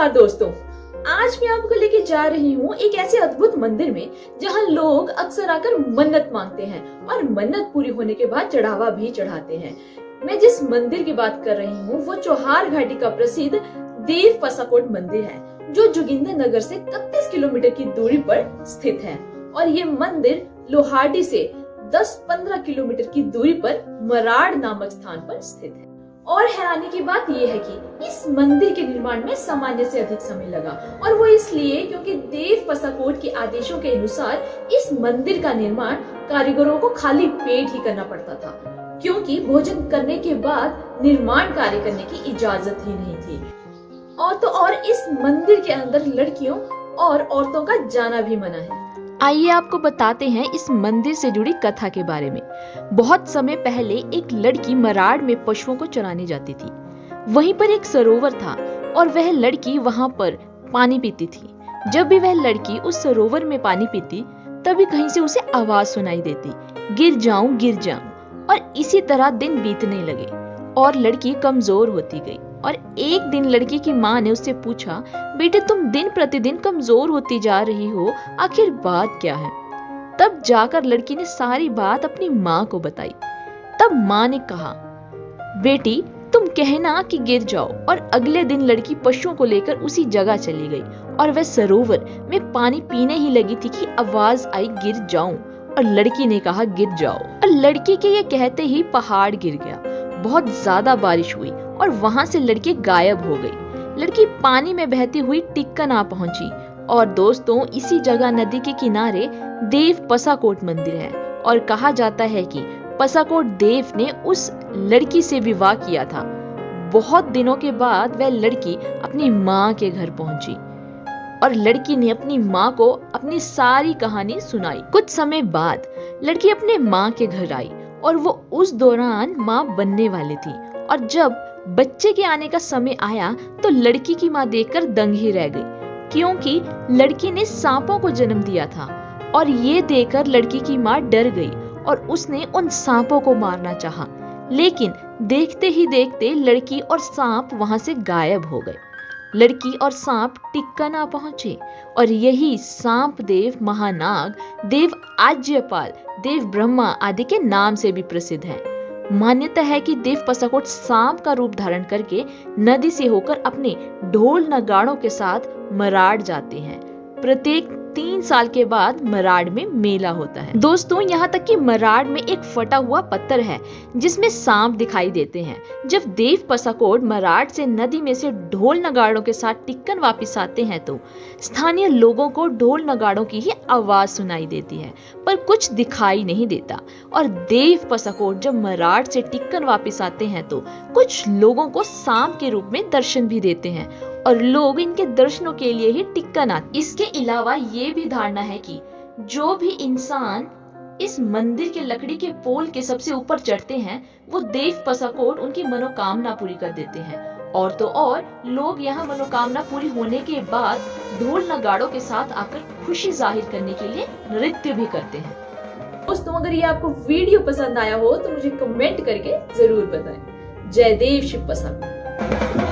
नमस्कार दोस्तों, आज मैं आपको लेके जा रही हूँ एक ऐसे अद्भुत मंदिर में जहाँ लोग अक्सर आकर मन्नत मांगते हैं और मन्नत पूरी होने के बाद चढ़ावा भी चढ़ाते हैं। मैं जिस मंदिर की बात कर रही हूँ वो चौहार घाटी का प्रसिद्ध देव पसाकोट मंदिर है, जो जोगिंदर नगर से 31 किलोमीटर की दूरी पर स्थित है। और ये मंदिर लोहाटी से 10-15 किलोमीटर की दूरी पर मराड़ नामक स्थान पर स्थित है। और हैरानी की बात यह है कि इस मंदिर के निर्माण में सामान्य से अधिक समय लगा, और वो इसलिए क्योंकि देव पसाकोट के आदेशों के अनुसार इस मंदिर का निर्माण कारीगरों को खाली पेट ही करना पड़ता था, क्योंकि भोजन करने के बाद निर्माण कार्य करने की इजाजत ही नहीं थी। और इस मंदिर के अंदर लड़कियों और औरतों का जाना भी मना है। आइए आपको बताते हैं इस मंदिर से जुड़ी कथा के बारे में। बहुत समय पहले एक लड़की मराड़ में पशुओं को चराने जाती थी। वहीं पर एक सरोवर था और वह लड़की वहां पर पानी पीती थी। जब भी वह लड़की उस सरोवर में पानी पीती, तभी कहीं से उसे आवाज सुनाई देती, गिर जाऊं गिर जाऊं। और इसी तरह दिन बीतने लगे और लड़की कमजोर होती गई। और एक दिन लड़की की माँ ने उससे पूछा, बेटे तुम दिन प्रतिदिन कमजोर होती जा रही हो, आखिर बात क्या है? तब जाकर लड़की ने सारी बात अपनी माँ को बताई। तब माँ ने कहा, बेटी तुम कहना कि गिर जाओ। और अगले दिन लड़की पशुओं को लेकर उसी जगह चली गई और वह सरोवर में पानी पीने ही लगी थी कि आवाज आई, गिर जाऊं। और लड़की ने कहा, गिर जाओ। और लड़की के ये कहते ही पहाड़ गिर गया। बहुत ज्यादा बारिश हुई और वहां से लड़की गायब हो गई। लड़की पानी में बहती हुई टिक्कन आ पहुंची। और दोस्तों, इसी जगह नदी के किनारे देव पसाकोट मंदिर है और कहा जाता है कि पसाकोट देव ने उस लड़की से विवाह किया था। बहुत दिनों के बाद वह लड़की अपनी माँ के घर पहुंची और लड़की ने अपनी माँ को अपनी सारी कहानी सुनाई। कुछ समय बाद लड़की अपने माँ के घर आई और वो उस दौरान माँ बनने वाली थी। और जब बच्चे के आने का समय आया तो लड़की की माँ देखकर दंग ही रह गई, क्योंकि लड़की ने सांपों को जन्म दिया था। और ये देखकर लड़की की माँ डर गई और उसने उन सांपों को मारना चाहा, लेकिन देखते ही देखते लड़की और सांप वहां से गायब हो गए। लड़की और सांप टिक्कन आ पहुंचे और यही सांप देव महानाग, देव आज्यपाल, देव ब्रह्मा आदि के नाम से भी प्रसिद्ध है। मान्यता है कि देव पसाकोट सांप का रूप धारण करके नदी से होकर अपने ढोल नगाड़ों के साथ मराड़ जाते हैं। प्रत्येक 3 साल के बाद मराड़ में मेला होता है। दोस्तों, यहाँ तक कि मराड़ में एक फटा हुआ पत्थर है जिसमें सांप दिखाई देते हैं। जब देव पसाकोट मराड़ से नदी में से ढोल नगाड़ों के साथ टिक्कन वापस आते हैं तो स्थानीय लोगों को ढोल नगाड़ों की ही आवाज सुनाई देती है, पर कुछ दिखाई नहीं देता। और देव पसाकोट जब मराड़ से टिक्कन वापस आते हैं तो कुछ लोगों को सांप के रूप में दर्शन भी देते हैं और लोग इनके दर्शनों के लिए ही टिक्कन आते। इसके अलावा ये भी धारणा है कि जो भी इंसान इस मंदिर के लकड़ी के पोल के सबसे ऊपर चढ़ते हैं, वो देव पसाकोट उनकी मनोकामना पूरी कर देते हैं। और तो और लोग यहाँ मनोकामना पूरी होने के बाद ढोल नगाड़ों के साथ आकर खुशी जाहिर करने के लिए नृत्य भी करते हैं। दोस्तों, अगर ये आपको वीडियो पसंद आया हो तो मुझे कमेंट करके जरूर बताएं। जय देव शिव पसाकोट।